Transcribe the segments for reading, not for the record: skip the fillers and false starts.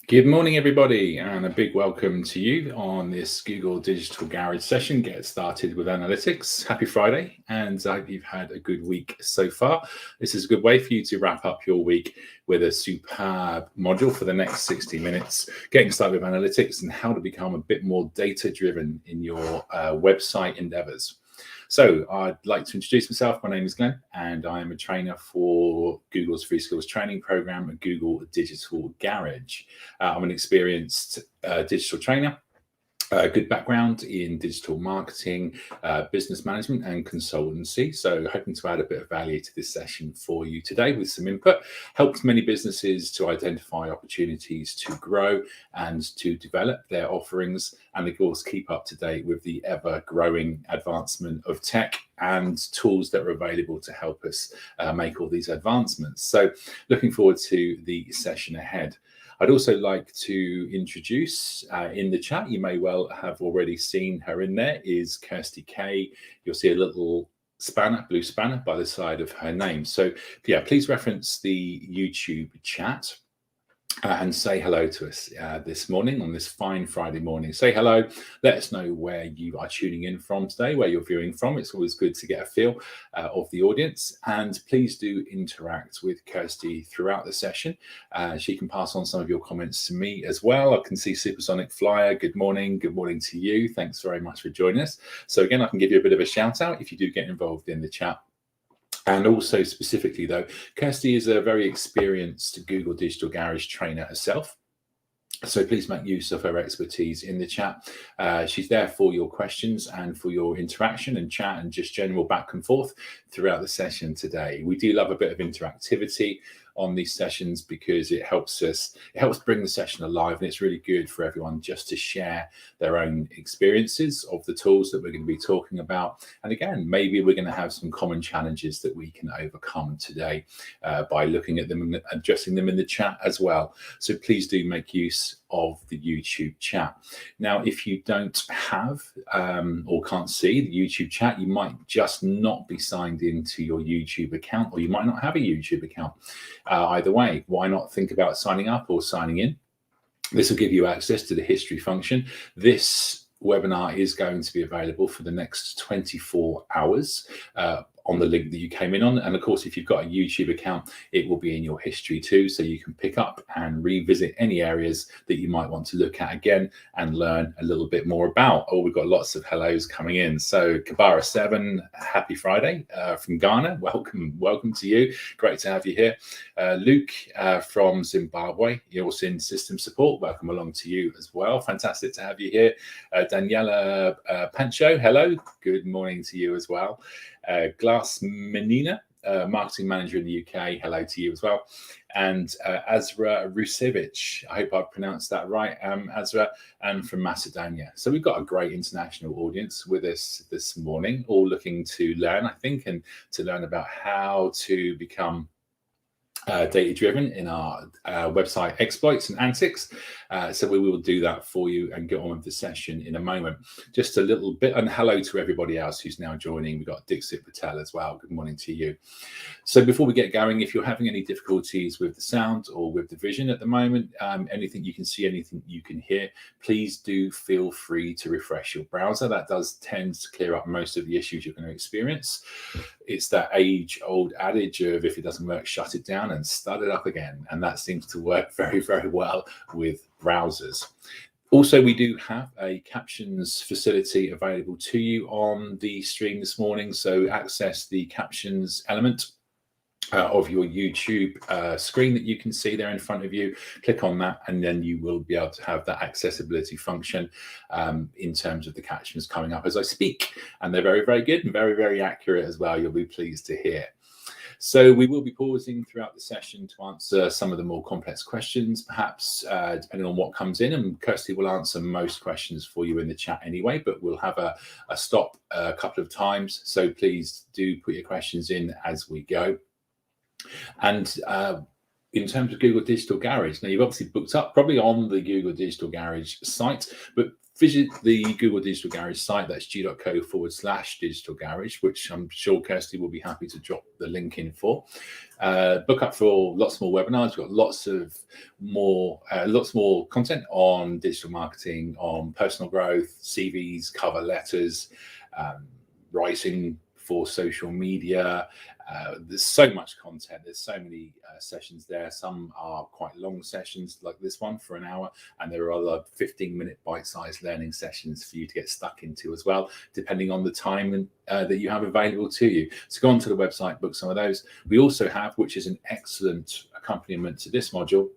Good morning, everybody, and a big welcome to you on this Google Digital Garage session. Get started with analytics. Happy Friday, and I hope you've had a good week so far. This is a good way for you to wrap up your week with a superb module for the next 60 minutes, getting started with analytics and how to become a bit more data-driven in your website endeavors. So I'd like to introduce myself. My name is Glenn, and I am a trainer for Google's free skills training program at Google Digital Garage. I'm an experienced digital trainer. A good background in digital marketing, business management and consultancy. So hoping to add a bit of value to this session for you today with some input. Helps many businesses to identify opportunities to grow and to develop their offerings, and of course keep up to date with the ever growing advancement of tech and tools that are available to help us make all these advancements. So looking forward to the session ahead. I'd also like to introduce in the chat, you may well have already seen her in there, is Kirsty Kay. You'll see a little spanner, blue spanner by the side of her name. So yeah, please reference the YouTube chat and say hello to us this morning on this fine Friday morning. Say hello, let us know where you are tuning in from today, where you're viewing from. It's always good to get a feel of the audience, and please do interact with Kirsty throughout the session. She can pass on some of your comments to me as well. I can see Supersonic Flyer, good morning to you. Thanks very much for joining us. So again, I can give you a bit of a shout out if you do get involved in the chat. And also specifically though, Kirsty is a very experienced Google Digital Garage trainer herself. So please make use of her expertise in the chat. She's there for your questions and for your interaction and chat and just general back and forth throughout the session today. We do love a bit of interactivity on these sessions because it helps bring the session alive, and it's really good for everyone just to share their own experiences of the tools that we're going to be talking about. And again, maybe we're going to have some common challenges that we can overcome today by looking at them and addressing them in the chat as well. So please do make use of the YouTube chat. Now, if you don't have or can't see the YouTube chat, you might just not be signed into your YouTube account, or you might not have a YouTube account. Either way, why not think about signing up or signing in? This will give you access to the history function. This webinar is going to be available for the next 24 hours on the link that you came in on. And of course, if you've got a YouTube account, it will be in your history too. So you can pick up and revisit any areas that you might want to look at again and learn a little bit more about. Oh, we've got lots of hellos coming in. So Kabara7, happy Friday from Ghana. Welcome to you. Great to have you here. Luke from Zimbabwe, you're also in system support. Welcome along to you as well. Fantastic to have you here. Daniela Pancho, hello. Good morning to you as well. Glass Menina, marketing manager in the UK, hello to you as well. And Azra Rusevic, I hope I pronounced that right, Azra, and from Macedonia. So we've got a great international audience with us this morning, all looking to learn, I think, and to learn about how to become data-driven in our website exploits and antics. So we will do that for you and get on with the session in a moment. Just a little bit, and hello to everybody else who's now joining. We've got Dixit Patel as well. Good morning to you. So before we get going, if you're having any difficulties with the sound or with the vision at the moment, anything you can see, anything you can hear, please do feel free to refresh your browser. That does tend to clear up most of the issues you're going to experience. It's that age-old adage of if it doesn't work, shut it down and start it up again. And that seems to work very, very well with browsers. Also, we do have a captions facility available to you on the stream this morning. So access the captions element of your YouTube screen that you can see there in front of you. Click on that, and then you will be able to have that accessibility function in terms of the captions coming up as I speak. And they're very, very good and very, very accurate as well. You'll be pleased to hear. So we will be pausing throughout the session to answer some of the more complex questions, perhaps depending on what comes in. And Kirsty will answer most questions for you in the chat anyway, but we'll have a stop a couple of times. So please do put your questions in as we go. And in terms of Google Digital Garage, now you've obviously booked up probably on the Google Digital Garage site, but visit the Google Digital Garage site. That's g.co/digital garage, which I'm sure Kirsty will be happy to drop the link in for. Book up for lots more webinars. We've got lots more content on digital marketing, on personal growth, CVs, cover letters, writing for social media. There's so much content. There's so many sessions there. Some are quite long sessions like this one for an hour, and there are other 15-minute bite-sized learning sessions for you to get stuck into as well, depending on the time that you have available to you. So go onto the website, book some of those. We also have, which is an excellent accompaniment to this module,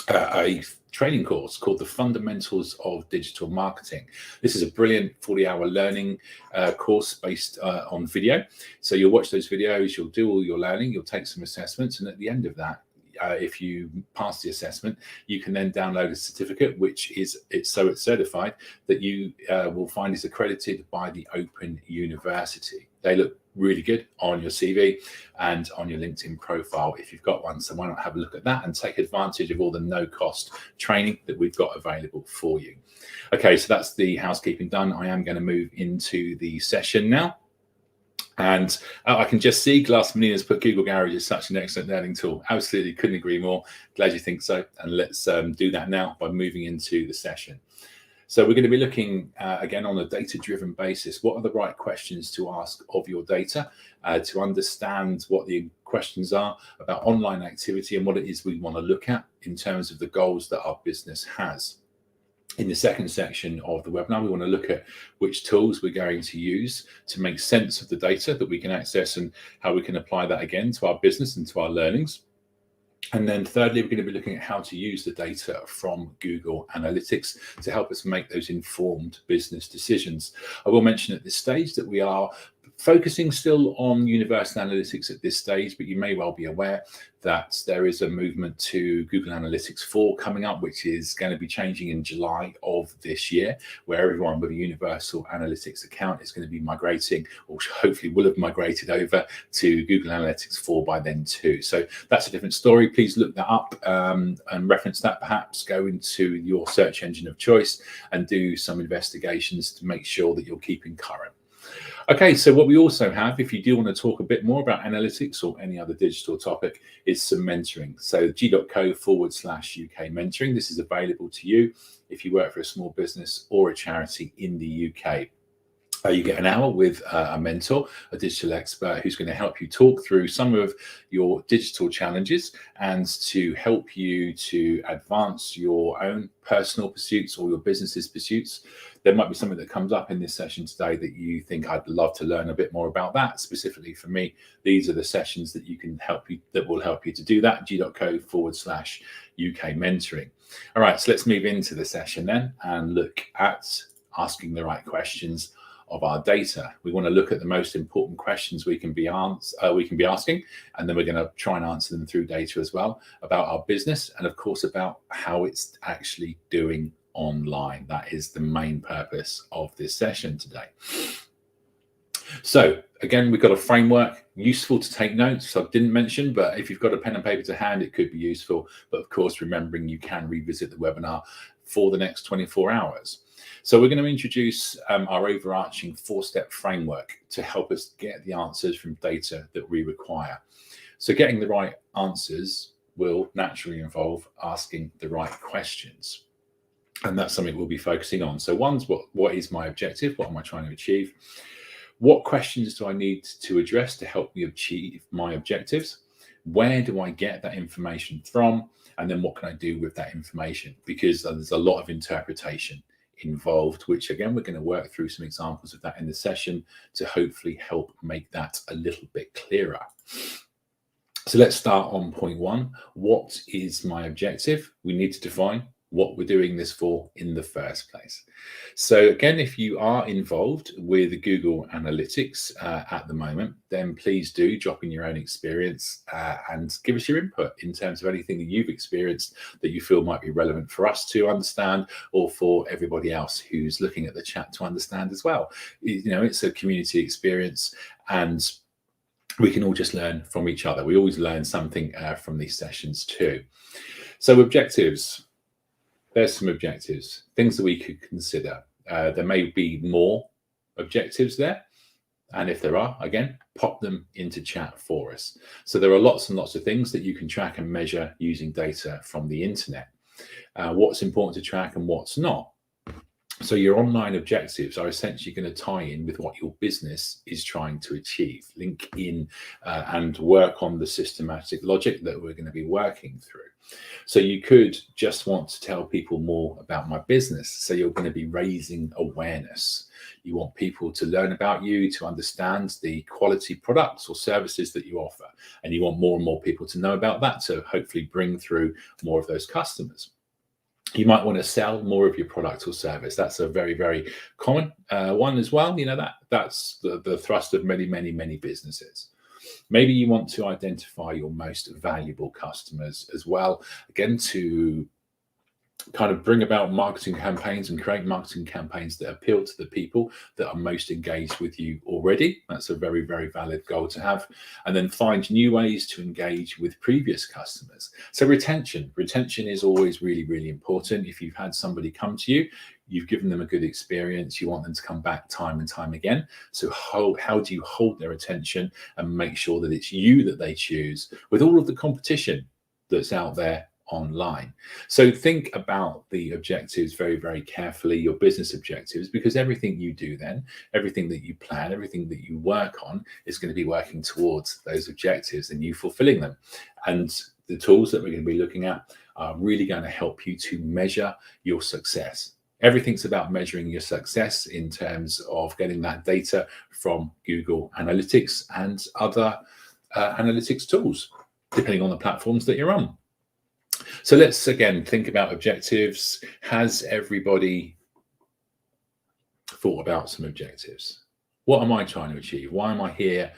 a training course called the Fundamentals of Digital Marketing. This is a brilliant 40-hour learning course based on video. So you'll watch those videos, you'll do all your learning, you'll take some assessments, and at the end of that, if you pass the assessment, you can then download a certificate, which is it's certified that you will find is accredited by the Open University. They look really good on your CV and on your LinkedIn profile if you've got one. So why not have a look at that and take advantage of all the no-cost training that we've got available for you. Okay, so that's the housekeeping done. I am going to move into the session now. And I can just see Glass Menina's put Google Garage is such an excellent learning tool. Absolutely, couldn't agree more. Glad you think so. And let's do that now by moving into the session. So we're going to be looking again on a data-driven basis. What are the right questions to ask of your data to understand what the questions are about online activity and what it is we want to look at in terms of the goals that our business has. In the second section of the webinar, we want to look at which tools we're going to use to make sense of the data that we can access and how we can apply that again to our business and to our learnings. And then thirdly, we're going to be looking at how to use the data from Google Analytics to help us make those informed business decisions. I will mention at this stage that we are focusing still on Universal Analytics at this stage, but you may well be aware that there is a movement to Google Analytics 4 coming up, which is going to be changing in July of this year, where everyone with a Universal Analytics account is going to be migrating, or hopefully will have migrated over to Google Analytics 4 by then too. So that's a different story. Please look that up and reference that. Perhaps go into your search engine of choice and do some investigations to make sure that you're keeping current. Okay, so what we also have, if you do want to talk a bit more about analytics or any other digital topic, is some mentoring. So g.co/UK mentoring. This is available to you if you work for a small business or a charity in the UK. You get an hour with a mentor, a digital expert who's going to help you talk through some of your digital challenges and to help you to advance your own personal pursuits or your business's pursuits. There might be something that comes up in this session today that you think I'd love to learn a bit more about that. Specifically for me, these are the sessions that will help you to do that. g.co/UK mentoring. All right, so let's move into the session then and look at asking the right questions of our data. We want to look at the most important questions we can be asking, and then we're going to try and answer them through data as well about our business and of course about how it's actually doing online. That is the main purpose of this session today. So again, we've got a framework, useful to take notes. I didn't mention, but if you've got a pen and paper to hand, it could be useful. But of course, remembering you can revisit the webinar for the next 24 hours. So we're going to introduce our overarching 4-step framework to help us get the answers from data that we require. So getting the right answers will naturally involve asking the right questions. And that's something we'll be focusing on. So one's what is my objective? What am I trying to achieve? What questions do I need to address to help me achieve my objectives? Where do I get that information from? And then what can I do with that information? Because there's a lot of interpretation involved, which again, we're going to work through some examples of that in the session to hopefully help make that a little bit clearer. So let's start on point 1. What is my objective? We need to define what we're doing this for in the first place. So again, if you are involved with Google Analytics at the moment, then please do drop in your own experience and give us your input in terms of anything that you've experienced that you feel might be relevant for us to understand or for everybody else who's looking at the chat to understand as well. You know, it's a community experience and we can all just learn from each other. We always learn something from these sessions too. So objectives. there's some objectives, things that we could consider. There may be more objectives there. And if there are, again, pop them into chat for us. So there are lots and lots of things that you can track and measure using data from the internet. What's important to track and what's not. So your online objectives are essentially going to tie in with what your business is trying to achieve, link in and work on the systematic logic that we're going to be working through. So you could just want to tell people more about my business. So you're going to be raising awareness. You want people to learn about you, to understand the quality products or services that you offer. And you want more and more people to know about that to hopefully bring through more of those customers. You might want to sell more of your product or service. That's a very, very common one as well. That's the thrust of many businesses. Maybe you want to identify your most valuable customers as well, again, to kind of bring about marketing campaigns and create marketing campaigns that appeal to the people that are most engaged with you already. That's a very, very valid goal to have. And then find new ways to engage with previous customers. So retention is always really, really important. If you've had somebody come to you, you've given them a good experience, you want them to come back time and time again. So how do you hold their attention and make sure that it's you that they choose with all of the competition that's out there online? So think about the objectives very, very carefully, your business objectives, because everything you do then, everything that you plan, everything that you work on is going to be working towards those objectives and you fulfilling them. And the tools that we're going to be looking at are really going to help you to measure your success. Everything's about measuring your success in terms of getting that data from Google Analytics and other analytics tools, depending on the platforms that you're on. So let's again think about objectives. Has everybody thought about some objectives? What am I trying to achieve? Why am I here?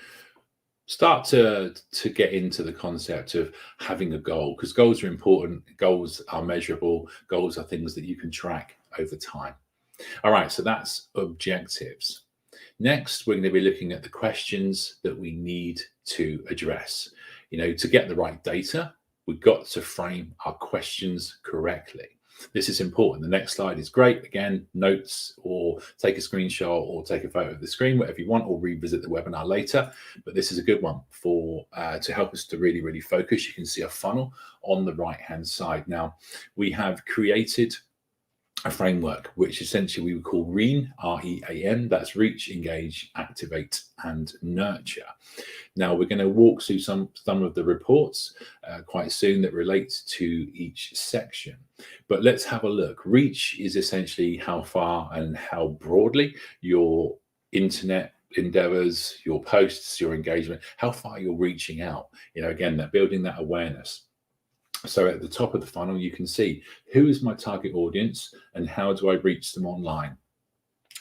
Start to get into the concept of having a goal, because goals are important. Goals are measurable. Goals are things that you can track over time. All right, so that's objectives. Next, we're going to be looking at the questions that we need to address. To get the right data, we've got to frame our questions correctly. This is important. The next slide is great. Again, notes or take a screenshot or take a photo of the screen, whatever you want, or revisit the webinar later. But this is a good one to help us to really, really focus. You can see a funnel on the right-hand side. Now, we have created a framework, which essentially we would call REAN, R-E-A-N. That's reach, engage, activate, and nurture. Now we're going to walk through some of the reports quite soon that relate to each section. But let's have a look. Reach is essentially how far and how broadly your internet endeavors, your posts, your engagement, how far you're reaching out. Again, they're building that awareness. So at the top of the funnel, you can see who is my target audience and how do I reach them online.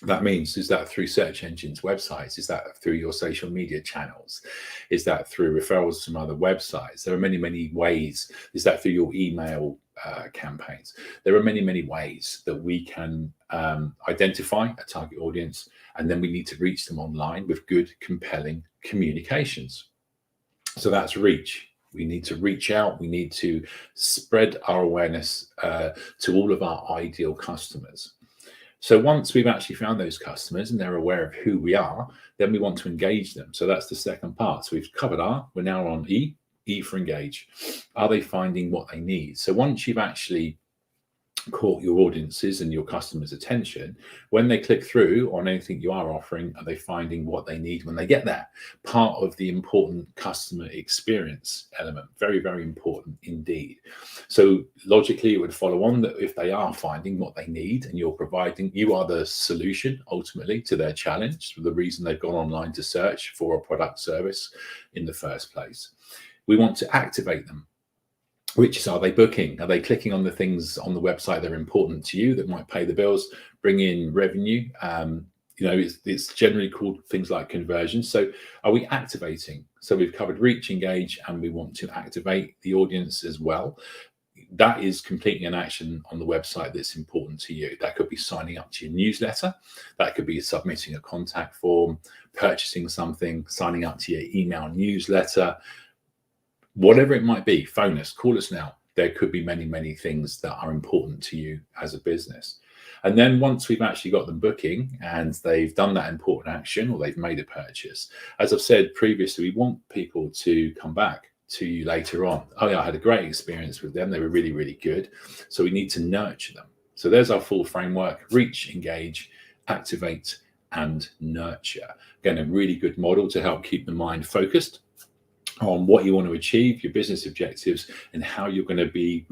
That means, is that through search engines, websites? Is that through your social media channels? Is that through referrals from other websites? There are many ways. Is that through your email campaigns? There are many ways that we can identify a target audience, and then we need to reach them online with good, compelling communications. So that's reach. We need to reach out. We need to spread our awareness to all of our ideal customers. So once we've actually found those customers and they're aware of who we are, then we want to engage them. So that's the second part. So we've covered R, we're now on E for engage. Are they finding what they need? So once you've actually caught your audiences and your customers' attention, when they click through on anything you are offering, are they finding what they need when they get there? Part of the important customer experience element. Very, very important indeed. So logically, it would follow on that if they are finding what they need and you're providing, you are the solution ultimately to their challenge, the reason they've gone online to search for a product service in the first place. We want to activate them. Which is, are they booking? Are they clicking on the things on the website that are important to you, that might pay the bills, bring in revenue? It's generally called things like conversions. So are we activating? So we've covered reach, engage, and we want to activate the audience as well. That is completing an action on the website that's important to you. That could be signing up to your newsletter. That could be submitting a contact form, purchasing something, signing up to your email newsletter. Whatever it might be, phone us, call us now, there could be many, many things that are important to you as a business. And then once we've actually got them booking and they've done that important action or they've made a purchase, as I've said previously, we want people to come back to you later on. Oh yeah, I had a great experience with them. They were really, really good. So we need to nurture them. So there's our full framework: reach, engage, activate, and nurture. Again, a really good model to help keep the mind focused on what you want to achieve, your business objectives, and how you're going to be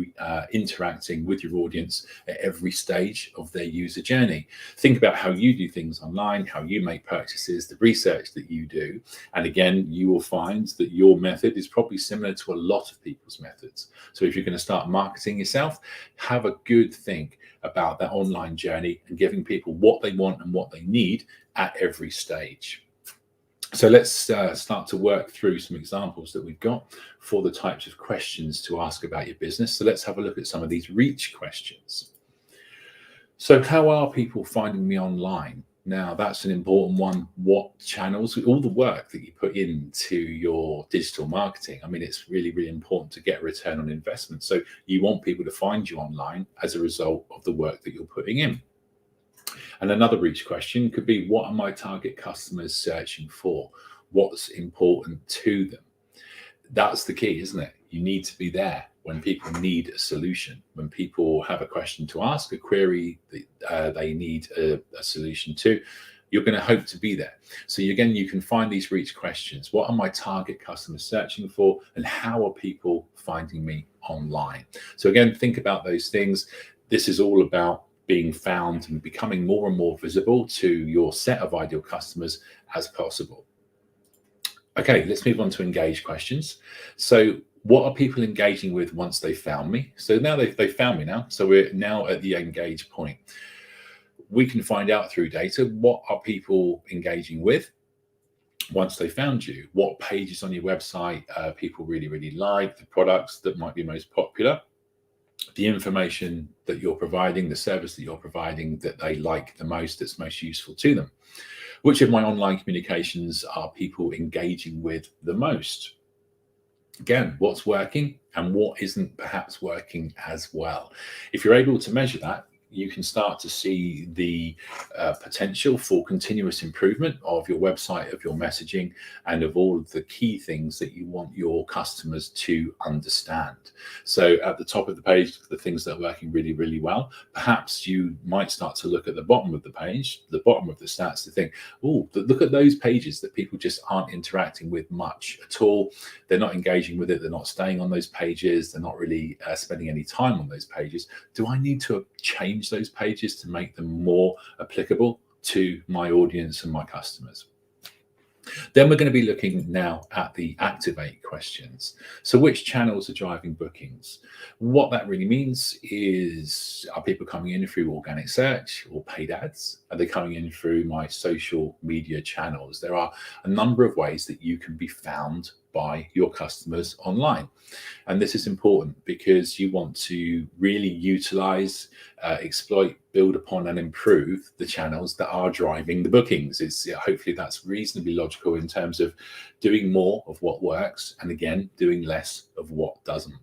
interacting with your audience at every stage of their user journey. Think about how you do things online, how you make purchases, the research that you do. And again, you will find that your method is probably similar to a lot of people's methods. So if you're going to start marketing yourself, have a good think about that online journey and giving people what they want and what they need at every stage. So let's start to work through some examples that we've got for the types of questions to ask about your business. So let's have a look at some of these reach questions. So how are people finding me online? Now, that's an important one. What channels, all the work that you put into your digital marketing. I mean, it's really, really important to get a return on investment. So you want people to find you online as a result of the work that you're putting in. And another reach question could be, what are my target customers searching for? What's important to them? That's the key, isn't it? You need to be there when people need a solution, when people have a question to ask, a query that they need a solution to. You're going to hope to be there. So again, you can find these reach questions. What are my target customers searching for, and how are people finding me online? So again, think about those things. This is all about being found and becoming more and more visible to your set of ideal customers as possible. Okay, let's move on to engage questions. So what are people engaging with once they found me? So now they've found me now. So we're now at the engage point. We can find out through data, what are people engaging with once they found you? What pages on your website people really, really like, the products that might be most popular, the information that you're providing, the service that you're providing that they like the most, that's most useful to them. Which of my online communications are people engaging with the most? Again, what's working and what isn't perhaps working as well. If you're able to measure that, you can start to see the potential for continuous improvement of your website, of your messaging, and of all of the key things that you want your customers to understand. So at the top of the page, the things that are working really, really well, perhaps you might start to look at the bottom of the page, the bottom of the stats, to think, oh, look at those pages that people just aren't interacting with much at all. They're not engaging with it. They're not staying on those pages. They're not really spending any time on those pages. Do I need to change those pages to make them more applicable to my audience and my customers? Then we're going to be looking now at the activate questions. So which channels are driving bookings? What that really means is, are people coming in through organic search or paid ads? Are they coming in through my social media channels? There are a number of ways that you can be found by your customers online. And this is important because you want to really utilize, exploit, build upon and improve the channels that are driving the bookings. Hopefully that's reasonably logical in terms of doing more of what works and again, doing less of what doesn't.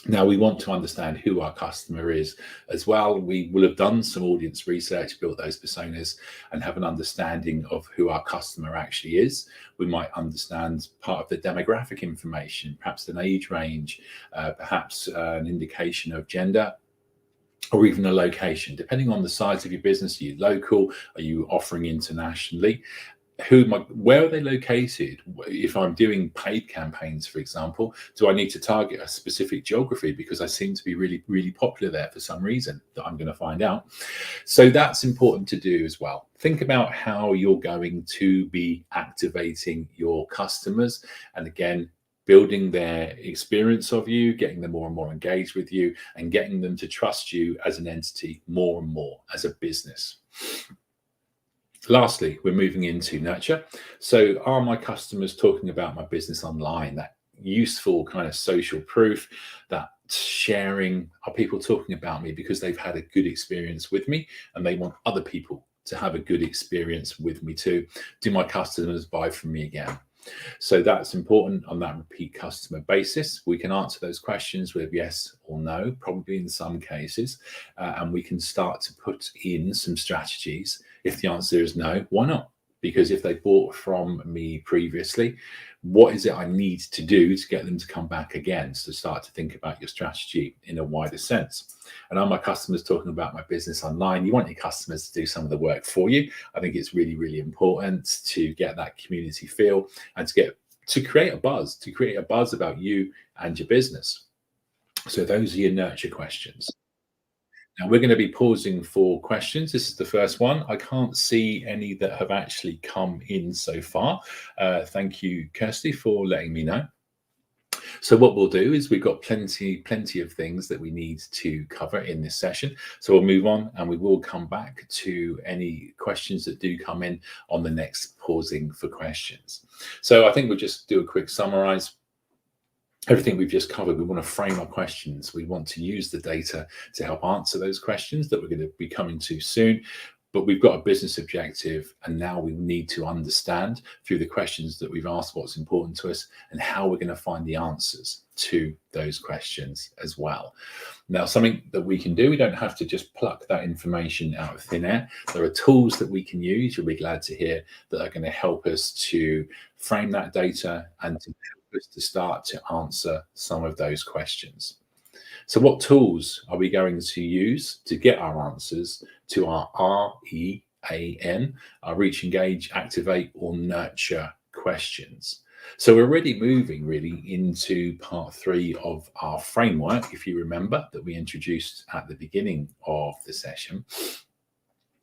Now, we want to understand who our customer is as well. We will have done some audience research, built those personas, and have an understanding of who our customer actually is. We might understand part of the demographic information, perhaps an age range, perhaps an indication of gender, or even a location, depending on the size of your business. Are you local? Are you offering internationally? Where are they located? If I'm doing paid campaigns, for example, do I need to target a specific geography because I seem to be really, really popular there for some reason that I'm going to find out? So that's important to do as well. Think about how you're going to be activating your customers, and again, building their experience of you, getting them more and more engaged with you, and getting them to trust you as an entity more and more as a business. Lastly, we're moving into nurture. So are my customers talking about my business online? That useful kind of social proof, that sharing. Are people talking about me because they've had a good experience with me and they want other people to have a good experience with me too? Do my customers buy from me again? So that's important on that repeat customer basis. We can answer those questions with yes or no, probably in some cases, and we can start to put in some strategies. If the answer is no, why not? Because if they bought from me previously, what is it I need to do to get them to come back again? So start to think about your strategy in a wider sense. And all my customers talking about my business online, you want your customers to do some of the work for you. I think it's really, really important to get that community feel and to create a buzz about you and your business. So those are your nurture questions. Now we're going to be pausing for questions. This is the first one. I can't see any that have actually come in so far. Thank you, Kirsty, for letting me know. So what we'll do is we've got plenty of things that we need to cover in this session. So we'll move on and we will come back to any questions that do come in on the next pausing for questions. So I think we'll just do a quick summarize. Everything we've just covered, we want to frame our questions. We want to use the data to help answer those questions that we're going to be coming to soon. But we've got a business objective, and now we need to understand through the questions that we've asked what's important to us and how we're going to find the answers to those questions as well. Now, something that we can do, we don't have to just pluck that information out of thin air. There are tools that we can use, you'll be glad to hear, that are going to help us to frame that data and to help us to start to answer some of those questions. So what tools are we going to use to get our answers to our REAN, our reach, engage, activate, or nurture questions? So we're already moving really into part 3 of our framework, if you remember, that we introduced at the beginning of the session.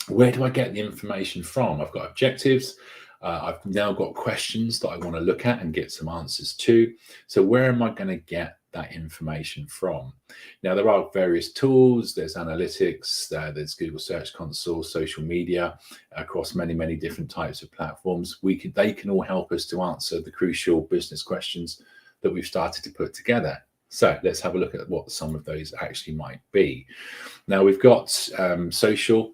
Where do I get the information from? I've got objectives. I've now got questions that I want to look at and get some answers to. So where am I going to get that information from? Now, there are various tools. There's analytics, there's Google Search Console, social media, across many different types of platforms. They can all help us to answer the crucial business questions that we've started to put together. So let's have a look at what some of those actually might be. Now, we've got social.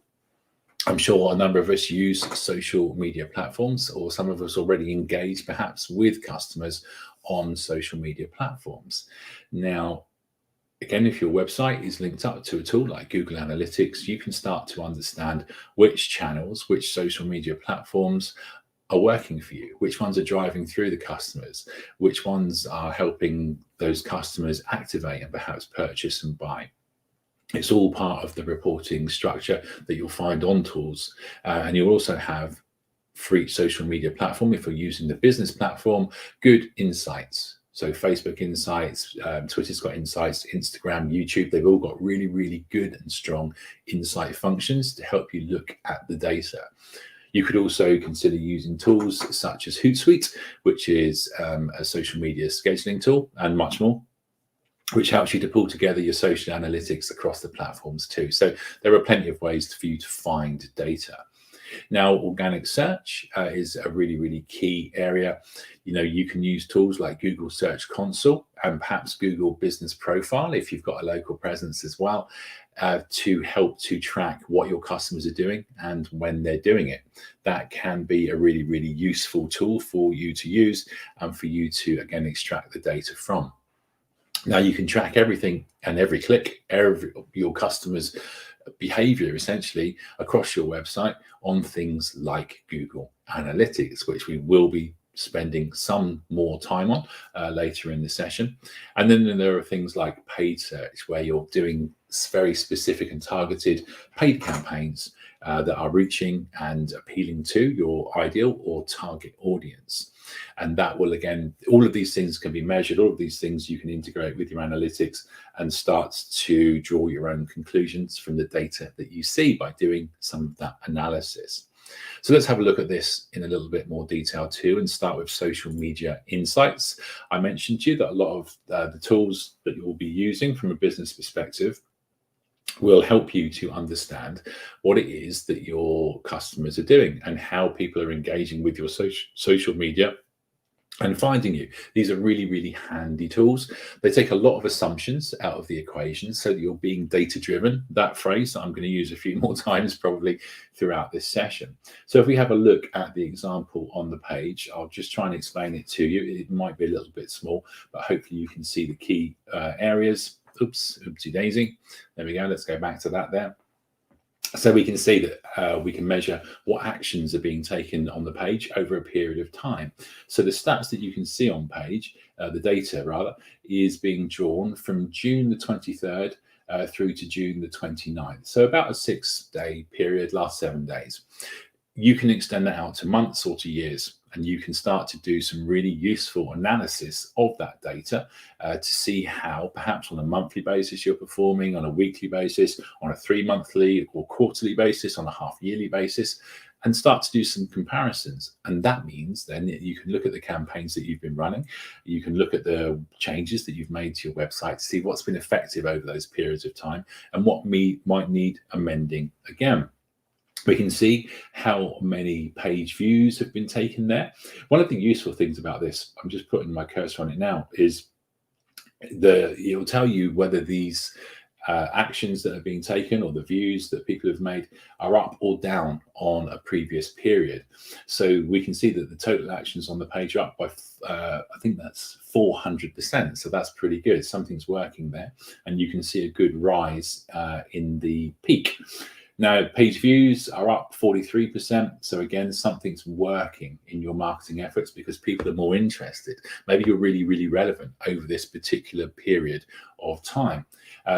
I'm sure a number of us use social media platforms, or some of us already engage perhaps with customers on social media platforms. Now, again, if your website is linked up to a tool like Google Analytics, you can start to understand which channels, which social media platforms are working for you, which ones are driving through the customers, which ones are helping those customers activate and perhaps purchase and buy. It's all part of the reporting structure that you'll find on tools. And you'll also have, for each social media platform, if you're using the business platform, good insights. So Facebook insights, Twitter's got insights, Instagram, YouTube, they've all got really good and strong insight functions to help you look at the data. You could also consider using tools such as Hootsuite, which is a social media scheduling tool, and much more, which helps you to pull together your social analytics across the platforms too. So there are plenty of ways for you to find data. Now, organic search is a really key area. You know, you can use tools like Google Search Console and perhaps Google Business Profile, if you've got a local presence as well, to help to track what your customers are doing and when they're doing it. That can be a really useful tool for you to use and for you to, again, extract the data from. Now, you can track everything and every click, your customers' behavior essentially across your website on things like Google Analytics, which we will be spending some more time on later in the session. And then there are things like paid search, where you're doing very specific and targeted paid campaigns that are reaching and appealing to your ideal or target audience. And that will, again, all of these things can be measured, all of these things you can integrate with your analytics and start to draw your own conclusions from the data that you see by doing some of that analysis. So let's have a look at this in a little bit more detail too, and start with social media insights. I mentioned to you that a lot of the tools that you'll be using from a business perspective will help you to understand what it is that your customers are doing and how people are engaging with your social media and finding you. These are really, really handy tools. They take a lot of assumptions out of the equation so that you're being data driven. That phrase that I'm going to use a few more times probably throughout this session. So if we have a look at the example on the page, I'll just try and explain it to you. It might be a little bit small, but hopefully you can see the key areas. Oopsie daisy. There we go. Let's go back to that there. So we can see that we can measure what actions are being taken on the page over a period of time. So the stats that you can see on page, the data rather, is being drawn from June the 23rd through to June the 29th. So about a 6-day period, last 7 days. You can extend that out to months or to years, and you can start to do some really useful analysis of that data to see how perhaps on a monthly basis you're performing, on a weekly basis, on a 3-monthly or quarterly basis, on a half-yearly basis, and start to do some comparisons. And that means then you can look at the campaigns that you've been running. You can look at the changes that you've made to your website to see what's been effective over those periods of time and what might need amending again. We can see how many page views have been taken there. One of the useful things about this, I'm just putting my cursor on it now, is it'll tell you whether these actions that are being taken or the views that people have made are up or down on a previous period. So we can see that the total actions on the page are up by, I think that's 400%. So that's pretty good. Something's working there. And you can see a good rise in the peak. Now, page views are up 43%. So again, something's working in your marketing efforts because people are more interested. Maybe you're really, really relevant over this particular period of time.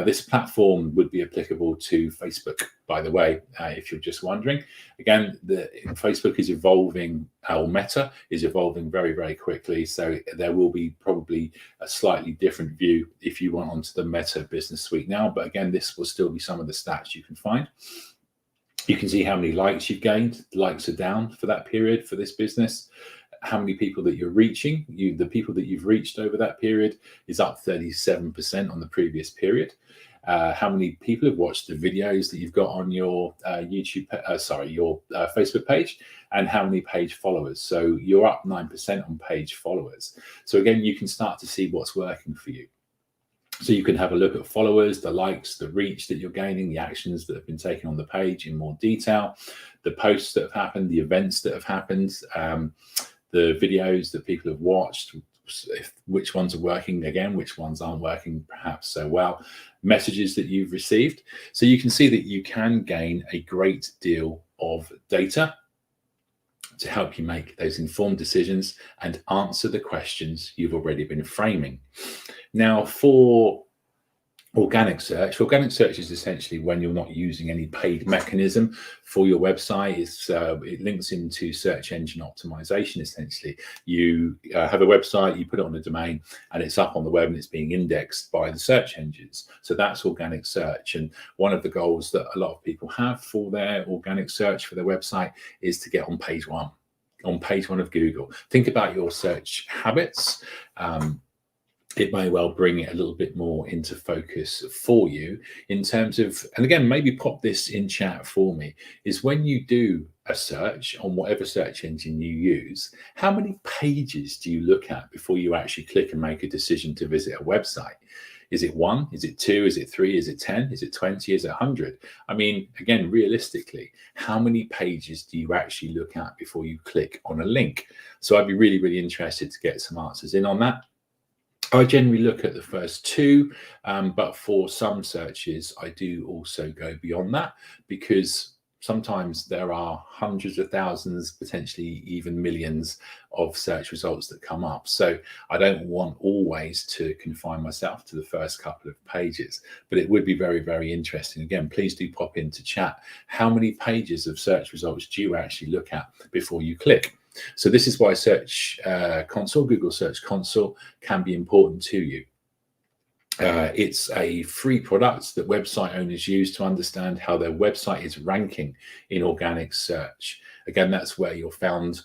This platform would be applicable to Facebook, by the way, if you're just wondering. Again, Facebook is evolving, or Meta is evolving very, very quickly. So there will be probably a slightly different view if you went onto the Meta Business Suite now. But again, this will still be some of the stats you can find. You can see how many likes you've gained. The likes are down for that period for this business. How many people that you're reaching, the people that you've reached over that period is up 37% on the previous period. How many people have watched the videos that you've got on your Facebook page, and how many page followers. So you're up 9% on page followers. So again, you can start to see what's working for you. So you can have a look at followers, the likes, the reach that you're gaining, the actions that have been taken on the page in more detail, the posts that have happened, the events that have happened, the videos that people have watched, which ones are working again, which ones aren't working perhaps so well, messages that you've received. So you can see that you can gain a great deal of data to help you make those informed decisions and answer the questions you've already been framing. Now, for organic search is essentially when you're not using any paid mechanism for your website. It links into search engine optimization. Essentially, you have a website, you put it on a domain, and it's up on the web and it's being indexed by the search engines. So that's organic search. And one of the goals that a lot of people have for their organic search for their website is to get on page one of Google. Think about your search habits. It may well bring it a little bit more into focus for you in terms of, and again, maybe pop this in chat for me, is when you do a search on whatever search engine you use, how many pages do you look at before you actually click and make a decision to visit a website? Is it 1? Is it 2? Is it 3? Is it 10? Is it 20? Is it 100? I mean, again, realistically, how many pages do you actually look at before you click on a link? So I'd be really, really interested to get some answers in on that. I generally look at the first 2, but for some searches, I do also go beyond that because sometimes there are hundreds of thousands, potentially even millions of search results that come up. So I don't want always to confine myself to the first couple of pages, but it would be very, very interesting. Again, please do pop into chat. How many pages of search results do you actually look at before you click? So this is why Search Console, Google Search Console, can be important to you. It's a free product that website owners use to understand how their website is ranking in organic search. Again, that's where you'll find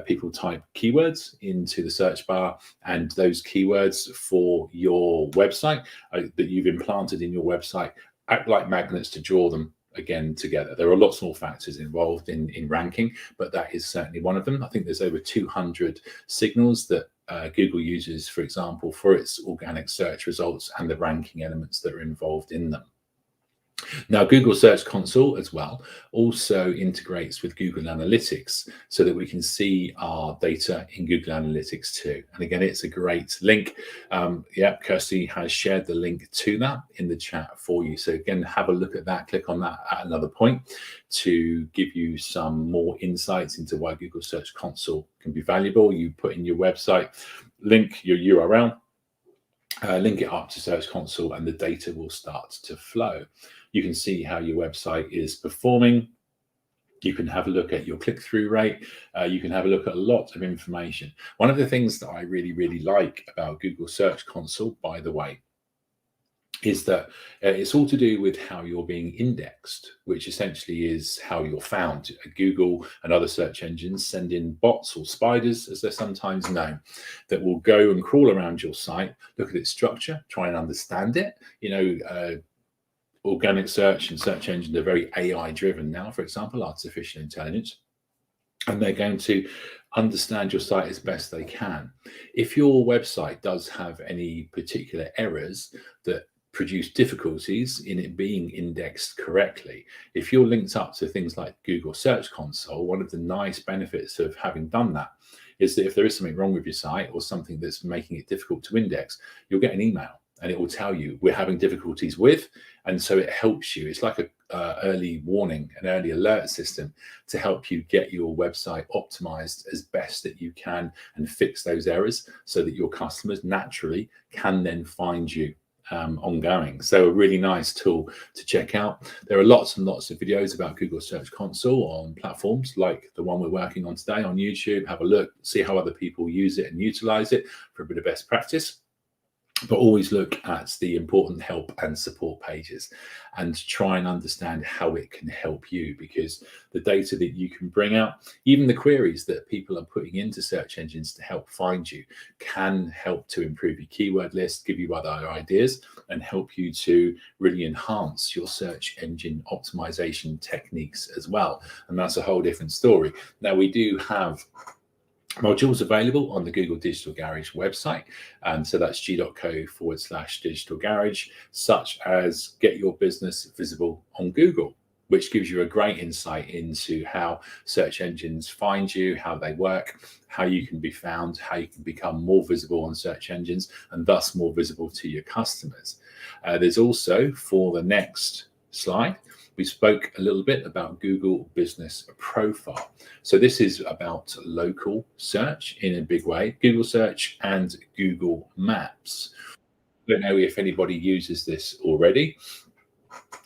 people type keywords into the search bar, and those keywords for your website that you've implanted in your website act like magnets to draw them again together. There are lots more factors involved in ranking, but that is certainly one of them. I think there's over 200 signals that Google uses, for example, for its organic search results and the ranking elements that are involved in them. Now, Google Search Console as well also integrates with Google Analytics so that we can see our data in Google Analytics too. And again, it's a great link. Kirsty has shared the link to that in the chat for you. So again, have a look at that, click on that at another point to give you some more insights into why Google Search Console can be valuable. You put in your website, link your URL, link it up to Search Console, and the data will start to flow. You can see how your website is performing. You can have a look at your click-through rate. You can have a look at a lot of information. One of the things that I really, really like about Google Search Console, by the way, is that it's all to do with how you're being indexed, which essentially is how you're found. Google and other search engines send in bots, or spiders, as they're sometimes known, that will go and crawl around your site, look at its structure, try and understand it. Organic search and search engines are very AI driven now, for example, artificial intelligence, and they're going to understand your site as best they can. If your website does have any particular errors that produce difficulties in it being indexed correctly, if you're linked up to things like Google Search Console, one of the nice benefits of having done that is that if there is something wrong with your site or something that's making it difficult to index, you'll get an email and it will tell you we're having difficulties with, and so it helps you. It's like a early warning, an early alert system to help you get your website optimized as best that you can and fix those errors so that your customers naturally can then find you ongoing. So a really nice tool to check out. There are lots and lots of videos about Google Search Console on platforms like the one we're working on today on YouTube. Have a look, see how other people use it and utilize it for a bit of best practice. But always look at the important help and support pages and try and understand how it can help you, because the data that you can bring out, even the queries that people are putting into search engines to help find you, can help to improve your keyword list, give you other ideas, and help you to really enhance your search engine optimization techniques as well. And that's a whole different story. Now, we do have modules available on the Google Digital Garage website. So that's g.co/digital garage, such as get your business visible on Google, which gives you a great insight into how search engines find you, how they work, how you can be found, how you can become more visible on search engines and thus more visible to your customers. There's also, for the next slide, we spoke a little bit about Google Business Profile. So this is about local search in a big way, Google Search and Google Maps. I don't know if anybody uses this already.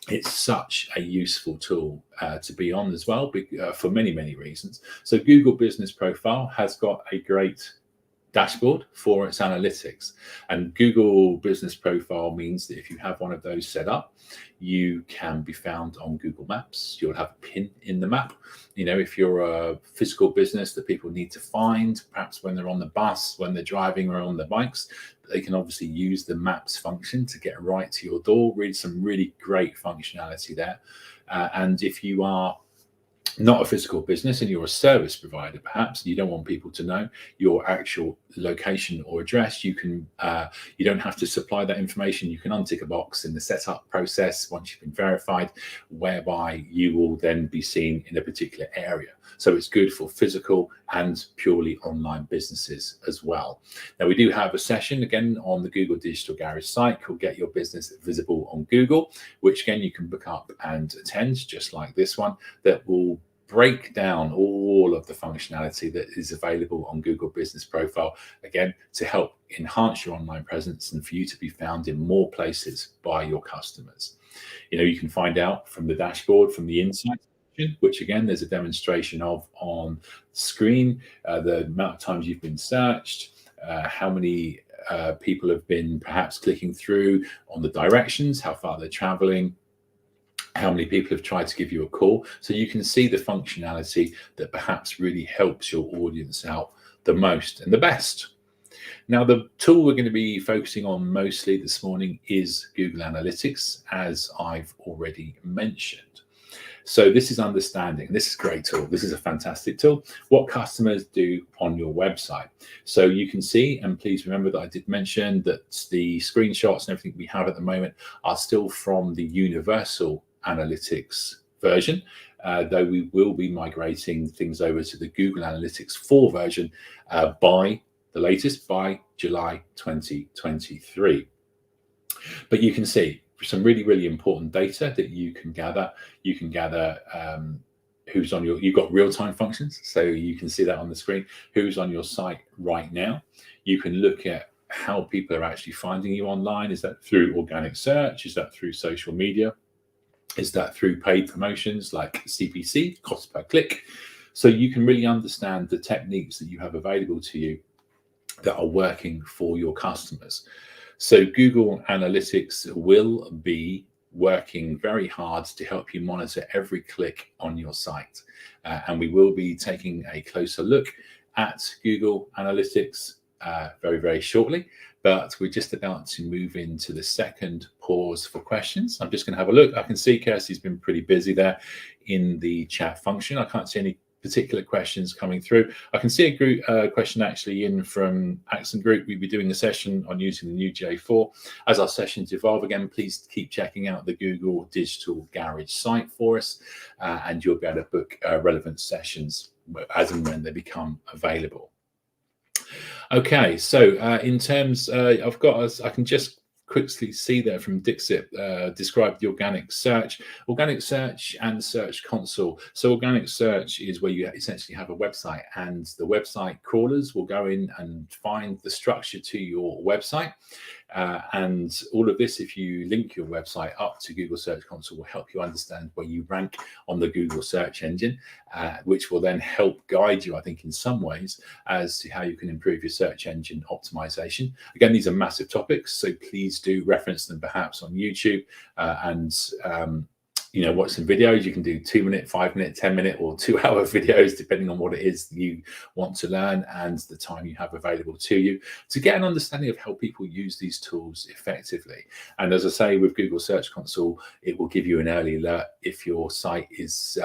It's such a useful tool to be on as well, for many, many reasons. So Google Business Profile has got a great dashboard for its analytics, and Google Business Profile means that if you have one of those set up, you can be found on Google Maps. You'll have a pin in the map. If you're a physical business that people need to find, perhaps when they're on the bus, when they're driving or on their bikes, they can obviously use the maps function to get right to your door. Really, some really great functionality there. And if you are not a physical business and you're a service provider, perhaps you don't want people to know your actual location or address, you don't have to supply that information. You can untick a box in the setup process once you've been verified, whereby you will then be seen in a particular area. So it's good for physical and purely online businesses as well. Now, we do have a session again on the Google Digital Garage site called Get Your Business Visible on Google, which again you can book up and attend, just like this one, that will break down all of the functionality that is available on Google Business Profile, again, to help enhance your online presence and for you to be found in more places by your customers. You can find out from the dashboard, from the insights, which again, there's a demonstration of on screen, the amount of times you've been searched, how many people have been perhaps clicking through on the directions, how far they're traveling, how many people have tried to give you a call. So you can see the functionality that perhaps really helps your audience out the most and the best. Now, the tool we're going to be focusing on mostly this morning is Google Analytics, as I've already mentioned. So this is understanding. This is a great tool. This is a fantastic tool. What customers do on your website. So you can see, and please remember that I did mention that the screenshots and everything we have at the moment are still from the Universal Analytics version, though we will be migrating things over to the Google Analytics 4 version by the latest by July 2023. But you can see some really, really important data that you can gather. You can gather who's on your, you've got real-time functions, so you can see that on the screen, who's on your site right now. You can look at how people are actually finding you online. Is that through organic search? Is that through social media? Is that through paid promotions like CPC, cost per click? So you can really understand the techniques that you have available to you that are working for your customers. So Google Analytics will be working very hard to help you monitor every click on your site. And we will be taking a closer look at Google Analytics very, very shortly. But we're just about to move into the second pause for questions. I'm just going to have a look. I can see Kirsty's been pretty busy there in the chat function. I can't see any particular questions coming through. I can see a group question actually in from Accent Group. We'll be doing a session on using the new J4. As our sessions evolve, again, please keep checking out the Google Digital Garage site for us, and you'll be able to book relevant sessions as and when they become available. Okay, so in terms, I've got, I can just quickly see there from Dixit, describe the organic search and search console. So organic search is where you essentially have a website, and the website crawlers will go in and find the structure to your website. And all of this, if you link your website up to Google Search Console, will help you understand where you rank on the Google search engine, which will then help guide you, I think, in some ways as to how you can improve your search engine optimization. Again, these are massive topics, so please do reference them perhaps on YouTube and you know, watch some videos. You can do 2-minute, 5-minute, 10-minute, or 2-hour videos, depending on what it is you want to learn and the time you have available to you, to get an understanding of how people use these tools effectively. And as I say, with Google Search Console, it will give you an early alert if your site is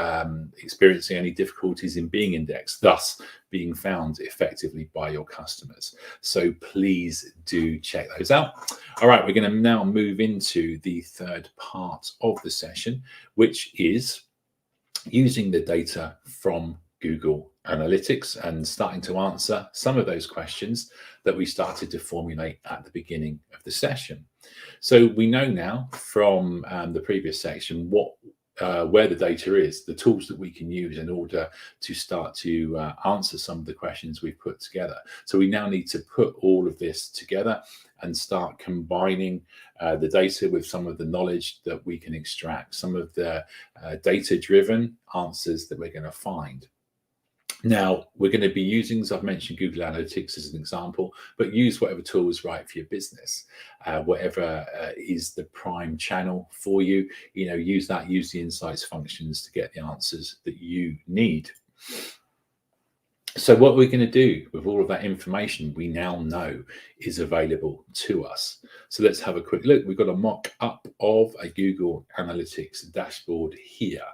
experiencing any difficulties in being indexed, thus being found effectively by your customers. So please do check those out. All right, we're going to now move into the third part of the session, which is using the data from Google Analytics and starting to answer some of those questions that we started to formulate at the beginning of the session. So we know now from the previous section where the data is, the tools that we can use in order to start to answer some of the questions we've put together. So we now need to put all of this together and start combining the data with some of the knowledge that we can extract, some of the data-driven answers that we're going to find. Now, we're going to be using, as I've mentioned, Google Analytics as an example, but use whatever tool is right for your business, whatever is the prime channel for you. You know, use that, use the insights functions to get the answers that you need. So what we're going to do with all of that information we now know is available to us. So let's have a quick look. We've got a mock-up of a Google Analytics dashboard here.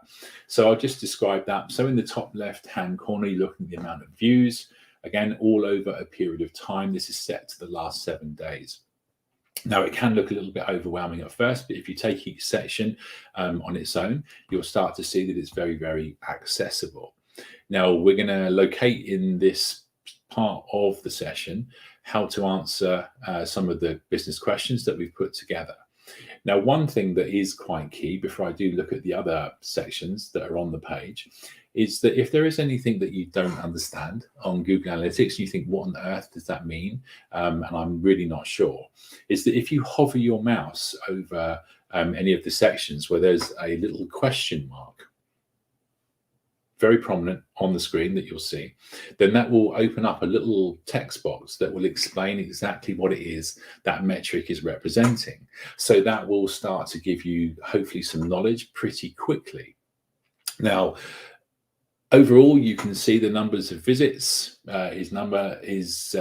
So I'll just describe that. So in the top left-hand corner, you look at the amount of views, again, all over a period of time. This is set to the last 7 days. Now, it can look a little bit overwhelming at first, but if you take each section on its own, you'll start to see that it's very, very accessible. Now, we're going to locate in this part of the session how to answer some of the business questions that we've put together. Now, one thing that is quite key before I do look at the other sections that are on the page is that if there is anything that you don't understand on Google Analytics, you think, what on earth does that mean? And I'm really not sure, is that if you hover your mouse over any of the sections where there's a little question mark, very prominent on the screen that you'll see, then that will open up a little text box that will explain exactly what it is that metric is representing. So that will start to give you hopefully some knowledge pretty quickly. Now, overall, you can see the numbers of visits. His number is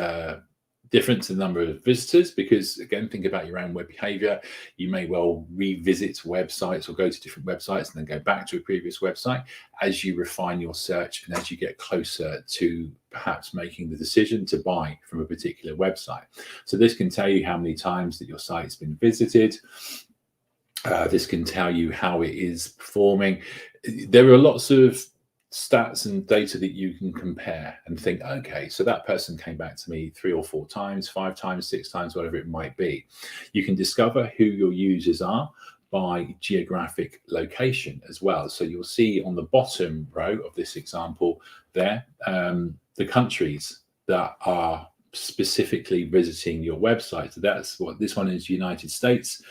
different to the number of visitors, because again, think about your own web behavior. You may well revisit websites or go to different websites and then go back to a previous website as you refine your search and as you get closer to perhaps making the decision to buy from a particular website. So this can tell you how many times that your site's been visited. This can tell you how it is performing. There are lots of stats and data that you can compare and think, okay, so that person came back to me 3 or 4 times, 5 times, 6 times, whatever it might be. You can discover who your users are by geographic location as well. So you'll see on the bottom row of this example there, the countries that are specifically visiting your website. So that's what this one is, United States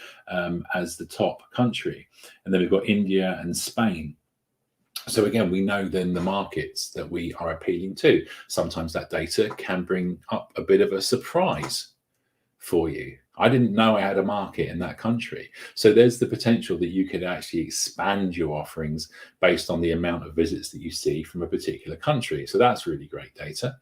as the top country. And then we've got India and Spain. So again, we know then the markets that we are appealing to. Sometimes that data can bring up a bit of a surprise for you. I didn't know I had a market in that country. So there's the potential that you could actually expand your offerings based on the amount of visits that you see from a particular country. So that's really great data.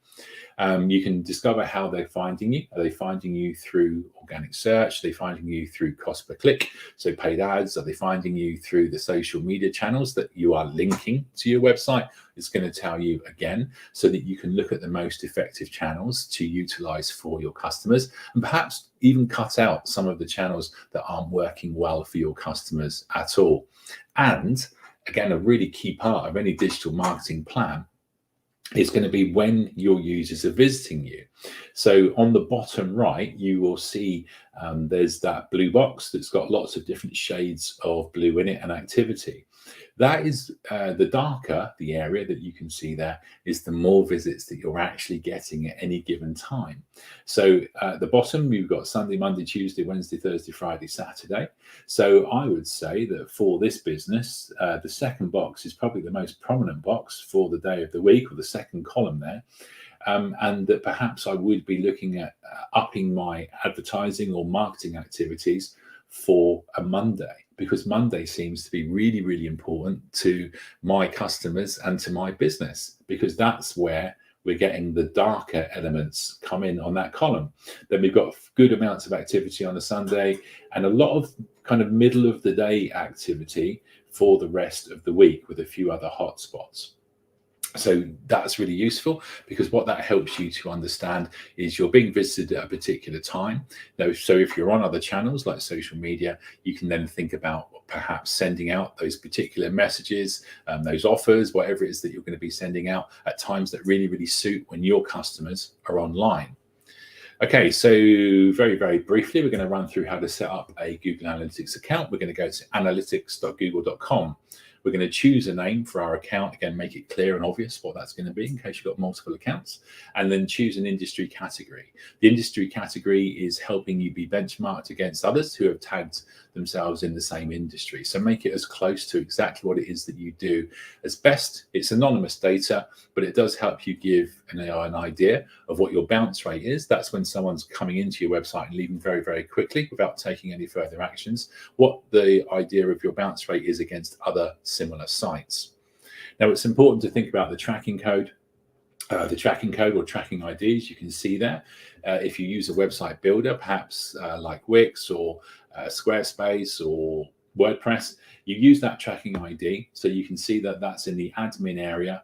You can discover how they're finding you. Are they finding you through organic search? Are they finding you through cost per click, so paid ads? Are they finding you through the social media channels that you are linking to your website? It's going to tell you again, so that you can look at the most effective channels to utilize for your customers, and perhaps even cut out some of the channels that aren't working well for your customers at all. And again, a really key part of any digital marketing plan is going to be when your users are visiting you. So on the bottom right, you will see there's that blue box that's got lots of different shades of blue in it and activity. That is the darker the area that you can see there is, the more visits that you're actually getting at any given time. So at the bottom, you've got Sunday, Monday, Tuesday, Wednesday, Thursday, Friday, Saturday. So I would say that for this business, the second box is probably the most prominent box for the day of the week, or the second column there. And that perhaps I would be looking at upping my advertising or marketing activities for a Monday, because Monday seems to be really, really important to my customers and to my business, because that's where we're getting the darker elements come in on that column. Then we've got good amounts of activity on a Sunday and a lot of kind of middle of the day activity for the rest of the week, with a few other hotspots. So that's really useful, because what that helps you to understand is you're being visited at a particular time. Now, so if you're on other channels like social media, you can then think about perhaps sending out those particular messages, those offers, whatever it is that you're going to be sending out at times that really, really suit when your customers are online. Okay, so very, very briefly, we're going to run through how to set up a Google Analytics account. We're going to go to analytics.google.com. We're going to choose a name for our account. Again, make it clear and obvious what that's going to be in case you've got multiple accounts. And then choose an industry category. The industry category is helping you be benchmarked against others who have tagged themselves in the same industry. So make it as close to exactly what it is that you do as best. It's anonymous data, but it does help you give an idea of what your bounce rate is. That's when someone's coming into your website and leaving very, very quickly without taking any further actions, what the idea of your bounce rate is against other similar sites. Now, it's important to think about the tracking code. The tracking code or tracking IDs you can see there. If you use a website builder, perhaps like Wix or Squarespace or WordPress, you use that tracking ID, so you can see that that's in the admin area.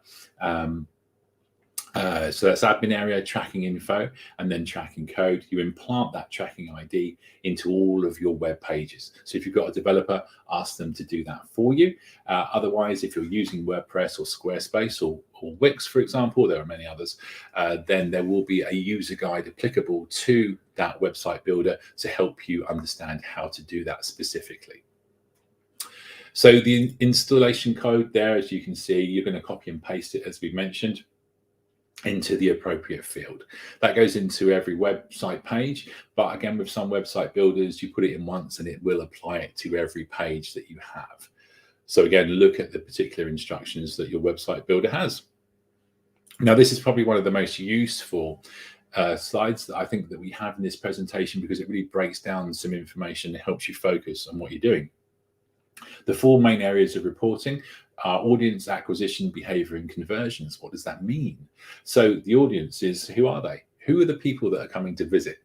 So that's admin area, tracking info, and then tracking code. You implant that tracking ID into all of your web pages. So if you've got a developer, ask them to do that for you. Otherwise, if you're using WordPress or Squarespace or Wix, for example, there are many others, then there will be a user guide applicable to that website builder to help you understand how to do that specifically. So the installation code there, as you can see, you're going to copy and paste it, as we mentioned, into the appropriate field. That goes into every website page, but again, with some website builders, you put it in once and it will apply it to every page that you have. So again, look at the particular instructions that your website builder has. Now, this is probably one of the most useful slides that I think that we have in this presentation, because it really breaks down some information that helps you focus on what you're doing. The 4 main areas of reporting are audience acquisition, behavior, and conversions. What does that mean? So the audience is, who are they? Who are the people that are coming to visit?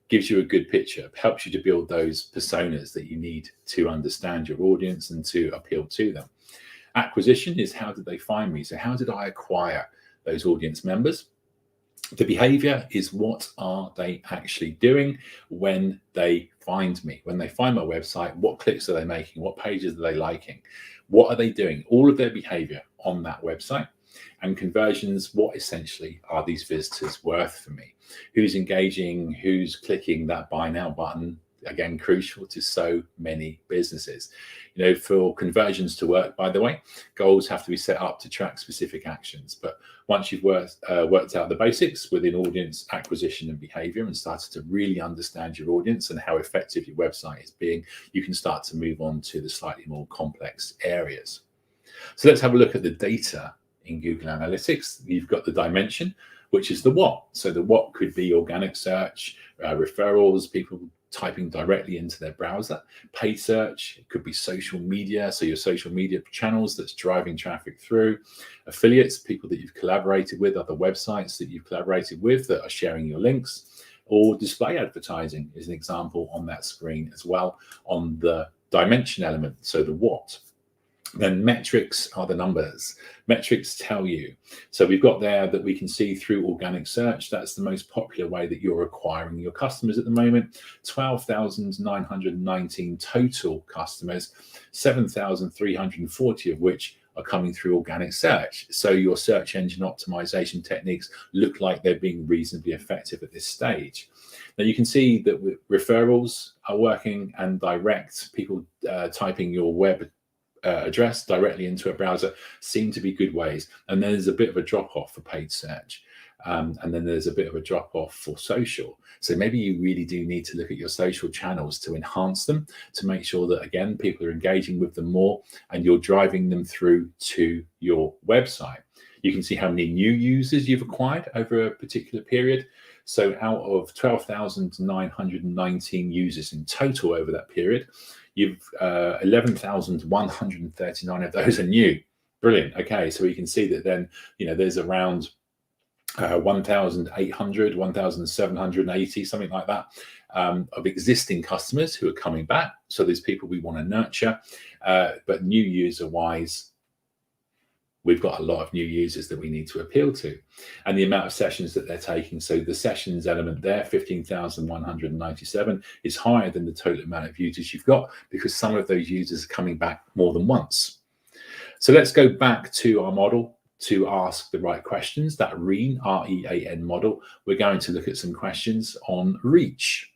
Gives you a good picture, helps you to build those personas that you need to understand your audience and to appeal to them. Acquisition is how did they find me? So how did I acquire those audience members? The behavior is what are they actually doing when they find me? When they find my website, what clicks are they making? What pages are they liking? What are they doing? All of their behavior on that website. And conversions, what essentially are these visitors worth for me? Who's engaging? Who's clicking that buy now button? Again, crucial to so many businesses. You know, for conversions to work, by the way, goals have to be set up to track specific actions. But once you've worked out the basics within audience acquisition and behavior and started to really understand your audience and how effective your website is being, you can start to move on to the slightly more complex areas. So let's have a look at the data in Google Analytics. You've got the dimension, which is the what. So the what could be organic search, referrals, people typing directly into their browser, paid search, it could be social media, so your social media channels that's driving traffic through, affiliates, people that you've collaborated with, other websites that you've collaborated with that are sharing your links, or display advertising is an example on that screen as well on the dimension element, so the what. Then metrics are the numbers. Metrics tell you. So we've got there that we can see through organic search. That's the most popular way that you're acquiring your customers at the moment. 12,919 total customers, 7,340 of which are coming through organic search. So your search engine optimization techniques look like they're being reasonably effective at this stage. Now you can see that referrals are working and direct people typing your web address directly into a browser seem to be good ways. And then there's a bit of a drop off for paid search. And then there's a bit of a drop off for social. So maybe you really do need to look at your social channels to enhance them, to make sure that, again, people are engaging with them more and you're driving them through to your website. You can see how many new users you've acquired over a particular period. So out of 12,919 users in total over that period, you've 11,139 of those are new. Brilliant. Okay, so we can see that then, you know, there's around 1,800, 1,780, something like that, of existing customers who are coming back. So there's people we want to nurture, but new user wise, we've got a lot of new users that we need to appeal to, and the amount of sessions that they're taking. So the sessions element there, 15,197, is higher than the total amount of users you've got because some of those users are coming back more than once. So let's go back to our model to ask the right questions, that REAN, R-E-A-N model. We're going to look at some questions on reach.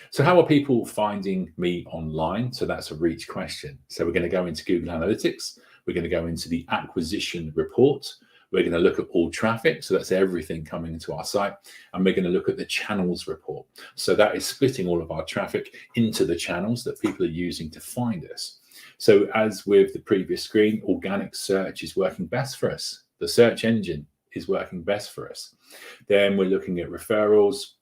So how are people finding me online? So that's a reach question. So we're going to go into Google Analytics. We're going to go into the acquisition report. We're going to look at all traffic. So that's everything coming into our site. And we're going to look at the channels report. So that is splitting all of our traffic into the channels that people are using to find us. So as with the previous screen, organic search is working best for us. The search engine is working best for us. Then we're looking at referrals,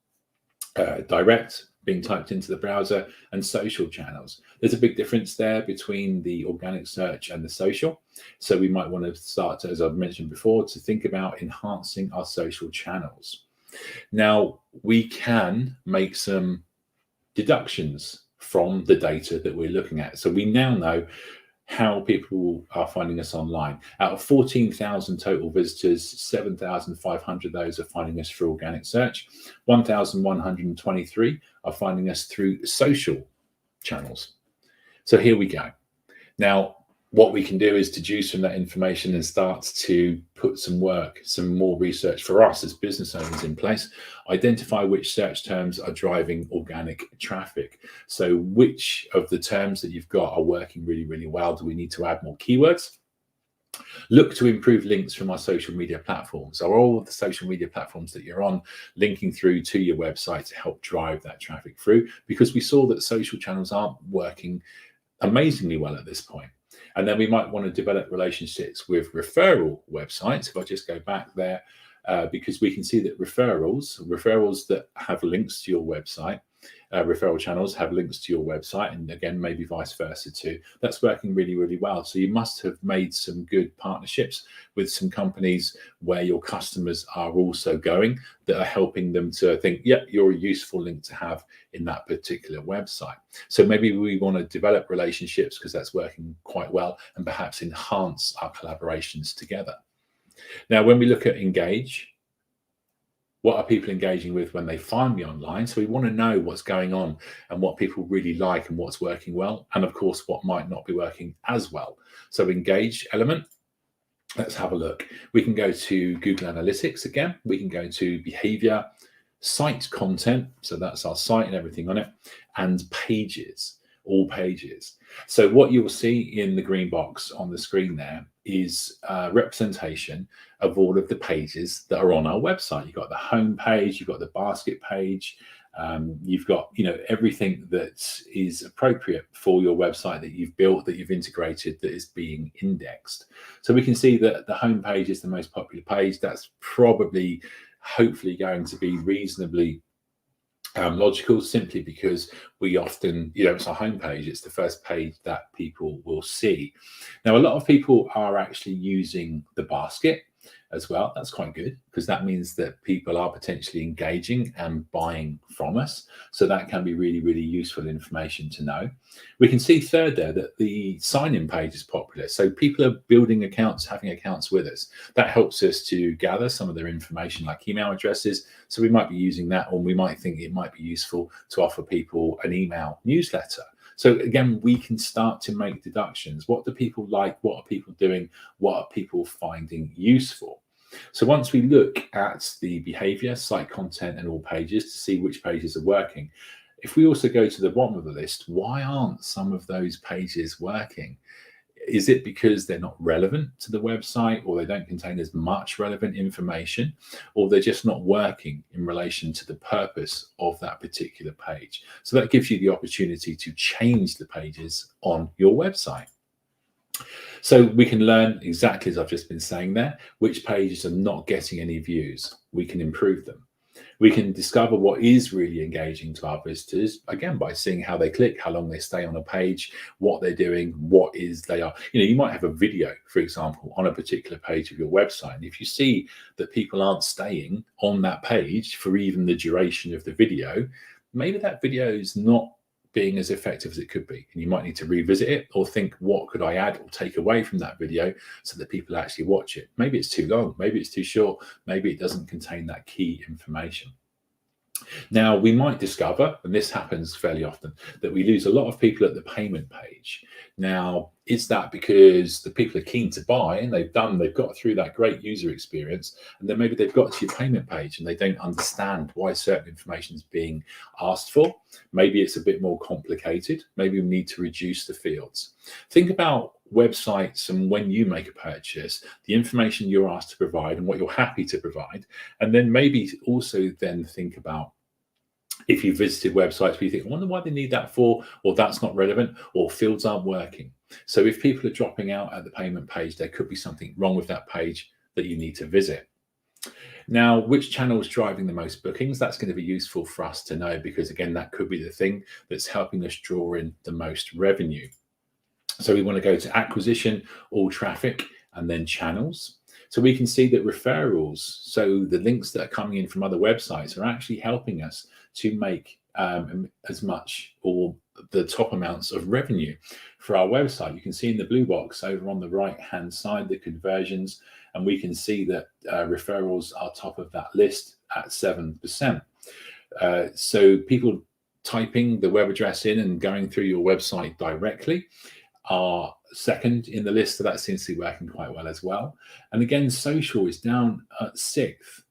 direct being typed into the browser, and social channels. There's a big difference there between the organic search and the social. So we might want to start, as I've mentioned before, to think about enhancing our social channels. Now, we can make some deductions from the data that we're looking at. So we now know how people are finding us online. Out of 14,000 total visitors, 7,500 of those are finding us through organic search. 1,123 are finding us through social channels. So here we go. Now, what we can do is deduce from that information and start to put some work, some more research for us as business owners in place, identify which search terms are driving organic traffic. So which of the terms that you've got are working really, really well? Do we need to add more keywords? Look to improve links from our social media platforms. Are all of the social media platforms that you're on linking through to your website to help drive that traffic through? Because we saw that social channels aren't working amazingly well at this point. And then we might want to develop relationships with referral websites. If I just go back there, because we can see that referrals that have links to your website referral channels have links to your website, and again, maybe vice versa too. That's working really, really well. So you must have made some good partnerships with some companies where your customers are also going, that are helping them to think, yeah, you're a useful link to have in that particular website. So maybe we want to develop relationships because that's working quite well, and perhaps enhance our collaborations together. Now, when we look at engage, what are people engaging with when they find me online? So we want to know what's going on and what people really like and what's working well, and of course what might not be working as well. So engage element, let's have a look. We can go to Google Analytics again. We can go to behavior, site content, so that's our site and everything on it, and pages, all pages. So what you will see in the green box on the screen there is a representation of all of the pages that are on our website. You've got the home page, you've got the basket page, you've got, you know, everything that is appropriate for your website that you've built, that you've integrated, that is being indexed. So we can see that the home page is the most popular page. That's probably, hopefully, going to be reasonably logical, simply because we often, you know, it's our homepage, it's the first page that people will see. Now, a lot of people are actually using the basket as well. That's quite good, because that means that people are potentially engaging and buying from us. So that can be really, really useful information to know. We can see third there that the sign-in page is popular. So people are building accounts, having accounts with us. That helps us to gather some of their information, like email addresses. So we might be using that, or we might think it might be useful to offer people an email newsletter. So again, we can start to make deductions. What do people like? What are people doing? What are people finding useful? So once we look at the behavior, site content, and all pages to see which pages are working, if we also go to the bottom of the list, why aren't some of those pages working? Is it because they're not relevant to the website, or they don't contain as much relevant information, or they're just not working in relation to the purpose of that particular page? So that gives you the opportunity to change the pages on your website. So we can learn, exactly as I've just been saying there, which pages are not getting any views. We can improve them. We can discover what is really engaging to our visitors, again, by seeing how they click, how long they stay on a page, what they're doing, what is they are. You know, you might have a video, for example, on a particular page of your website. And if you see that people aren't staying on that page for even the duration of the video, maybe that video is not being as effective as it could be. And you might need to revisit it, or think, what could I add or take away from that video so that people actually watch it? Maybe it's too long, maybe it's too short, maybe it doesn't contain that key information. Now, we might discover, and this happens fairly often, that we lose a lot of people at the payment page. Now, is that because the people are keen to buy and they've got through that great user experience, and then maybe they've got to your payment page and they don't understand why certain information is being asked for? Maybe it's a bit more complicated. Maybe we need to reduce the fields. Think about websites, and when you make a purchase, the information you're asked to provide and what you're happy to provide, and then maybe also then think about, if you visited websites where you think, I wonder why they need that for, or that's not relevant, or fields aren't working. So if people are dropping out at the payment page, there could be something wrong with that page that you need to visit. Now, which channel is driving the most bookings? That's going to be useful for us to know, because again, that could be the thing that's helping us draw in the most revenue. So we want to go to acquisition, all traffic, and then channels. So we can see that referrals, so the links that are coming in from other websites, are actually helping us to make as much, or the top amounts of revenue for our website. You can see in the blue box over on the right hand side the conversions, and we can see that referrals are top of that list at 7%. So people typing the web address in and going through your website directly are second in the list, so that seems to be working quite well as well. And again, social is down at 6th.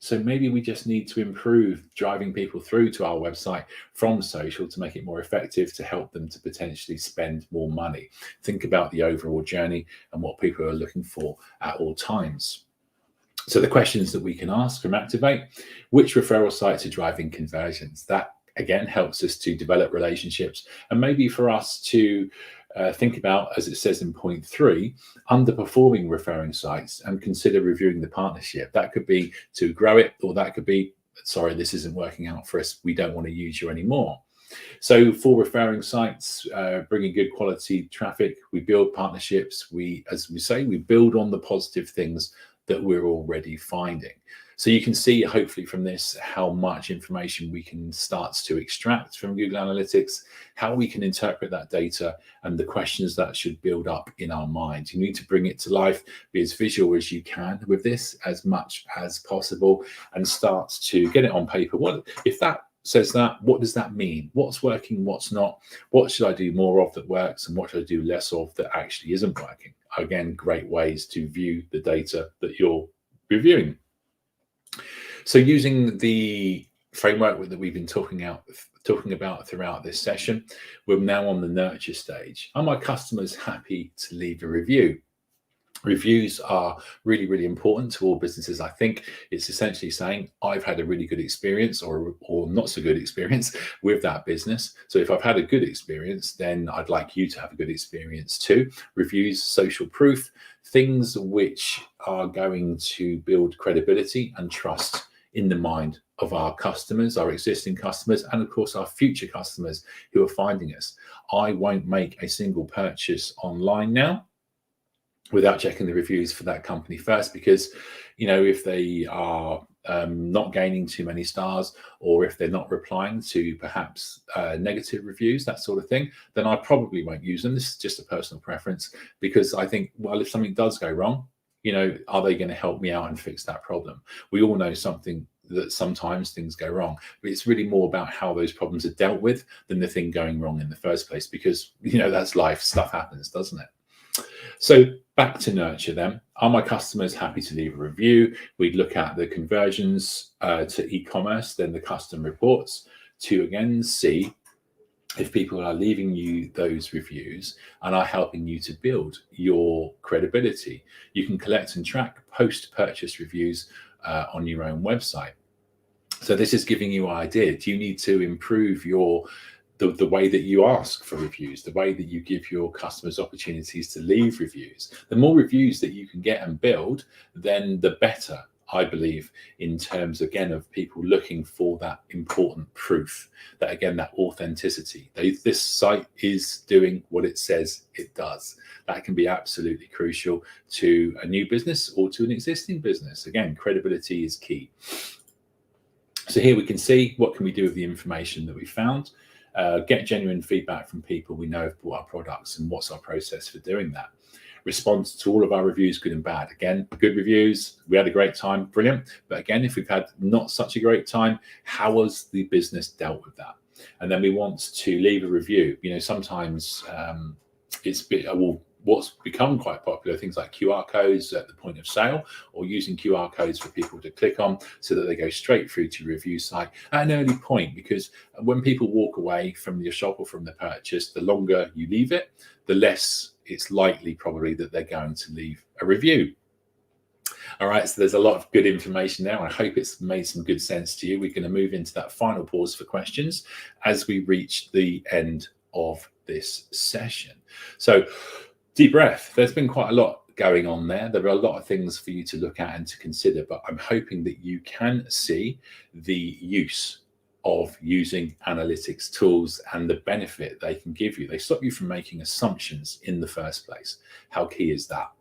So maybe we just need to improve driving people through to our website from social to make it more effective, to help them to potentially spend more money. Think about the overall journey and what people are looking for at all times. So the questions that we can ask from Activate: which referral sites are driving conversions? That again helps us to develop relationships, and maybe for us to think about, as it says in point 3, underperforming referring sites, and consider reviewing the partnership. That could be to grow it, or that could be sorry, this isn't working out for us, we don't want to use you anymore. So for referring sites, bringing good quality traffic, we build partnerships. As we say, we build on the positive things that we're already finding. So you can see, hopefully from this, how much information we can start to extract from Google Analytics, how we can interpret that data, and the questions that should build up in our minds. You need to bring it to life, be as visual as you can with this as much as possible, and start to get it on paper. What if that says that? What does that mean? What's working? What's not? What should I do more of that works, and what should I do less of that actually isn't working? Again, great ways to view the data that you're reviewing. So using the framework that we've been talking about throughout this session, we're now on the nurture stage. Are my customers happy to leave a review? Reviews are really, really important to all businesses. I think it's essentially saying I've had a really good experience or not so good experience with that business. So if I've had a good experience, then I'd like you to have a good experience too. Reviews, social proof, things which are going to build credibility and trust in the mind of our customers, our existing customers, and of course our future customers who are finding us. I won't make a single purchase online now without checking the reviews for that company first, because if they are not gaining too many stars, or if they're not replying to perhaps negative reviews, that sort of thing, then I probably won't use them. This is just a personal preference, because I think, well, if something does go wrong, are they going to help me out and fix that problem? We all know that sometimes things go wrong, but it's really more about how those problems are dealt with than the thing going wrong in the first place, because that's life. Stuff happens, doesn't it? So back to nurture then. Are my customers happy to leave a review? We'd look at the conversions to e-commerce, then the custom reports, to again see if people are leaving you those reviews and are helping you to build your credibility. You can collect and track post-purchase reviews on your own website. So this is giving you an idea. Do you need to improve the way that you ask for reviews, the way that you give your customers opportunities to leave reviews? The more reviews that you can get and build, then the better, I believe, in terms, again, of people looking for that important proof, that, again, that authenticity. This site is doing what it says it does. That can be absolutely crucial to a new business or to an existing business. Again, credibility is key. So here we can see what can we do with the information that we found. Get genuine feedback from people we know have bought our products, and what's our process for doing that. Response to all of our reviews, good and bad. Again, good reviews, we had a great time, brilliant. But again, if we've had not such a great time, how has the business dealt with that? And then we want to leave a review. Sometimes what's become quite popular, things like QR codes at the point of sale, or using QR codes for people to click on so that they go straight through to your review site at an early point, because when people walk away from your shop or from the purchase, the longer you leave it, the less it's likely probably that they're going to leave a review. All right, so there's a lot of good information there. I hope it's made some good sense to you. We're going to move into that final pause for questions as we reach the end of this session. So deep breath. There's been quite a lot going on there. There are a lot of things for you to look at and to consider, but I'm hoping that you can see the use of using analytics tools and the benefit they can give you. They stop you from making assumptions in the first place. How key is that?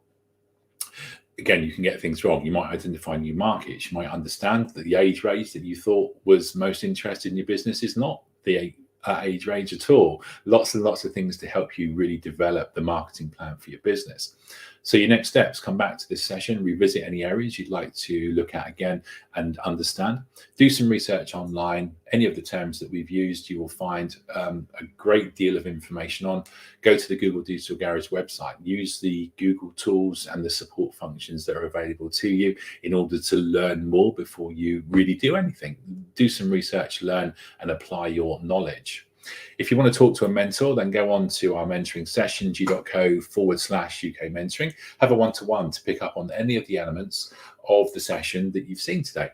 Again, you can get things wrong. You might identify new markets. You might understand that the age range that you thought was most interested in your business is not the age range at all. Lots and lots of things to help you really develop the marketing plan for your business. So your next steps, come back to this session, revisit any areas you'd like to look at again and understand. Do some research online. Any of the terms that we've used, you will find a great deal of information on. Go to the Google Digital Garage website. Use the Google tools and the support functions that are available to you in order to learn more before you really do anything. Do some research, learn, and apply your knowledge. If you want to talk to a mentor, then go on to our mentoring session, g.co/UK mentoring. Have a one-to-one to pick up on any of the elements of the session that you've seen today.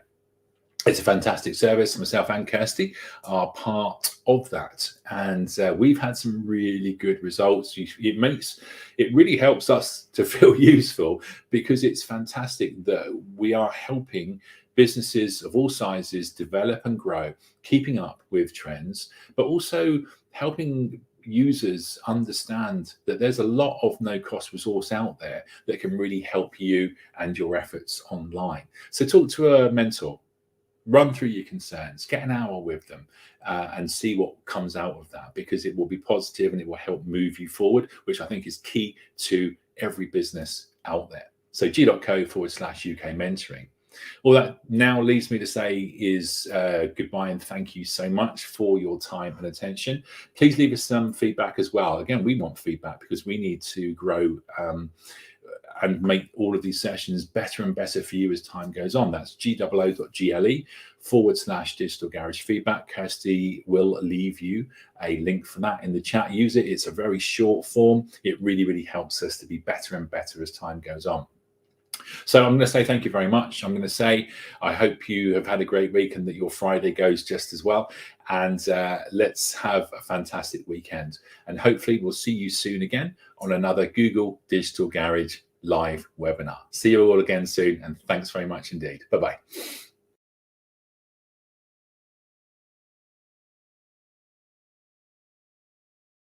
It's a fantastic service. Myself and Kirsty are part of that, and we've had some really good results. It really helps us to feel useful, because it's fantastic that we are helping businesses of all sizes develop and grow, keeping up with trends, but also helping users understand that there's a lot of no-cost resource out there that can really help you and your efforts online. So talk to a mentor, run through your concerns, get an hour with them, and see what comes out of that, because it will be positive and it will help move you forward, which I think is key to every business out there. So g.co/UK mentoring. All that now leaves me to say is goodbye and thank you so much for your time and attention. Please leave us some feedback as well. Again, we want feedback because we need to grow and make all of these sessions better and better for you as time goes on. That's goo.gle/digital garage feedback. Kirsty will leave you a link for that in the chat. Use it. It's a very short form. It really, really helps us to be better and better as time goes on. So I'm going to say thank you very much. I'm going to say I hope you have had a great week and that your Friday goes just as well. And let's have a fantastic weekend. And hopefully we'll see you soon again on another Google Digital Garage live webinar. See you all again soon. And thanks very much indeed. Bye-bye.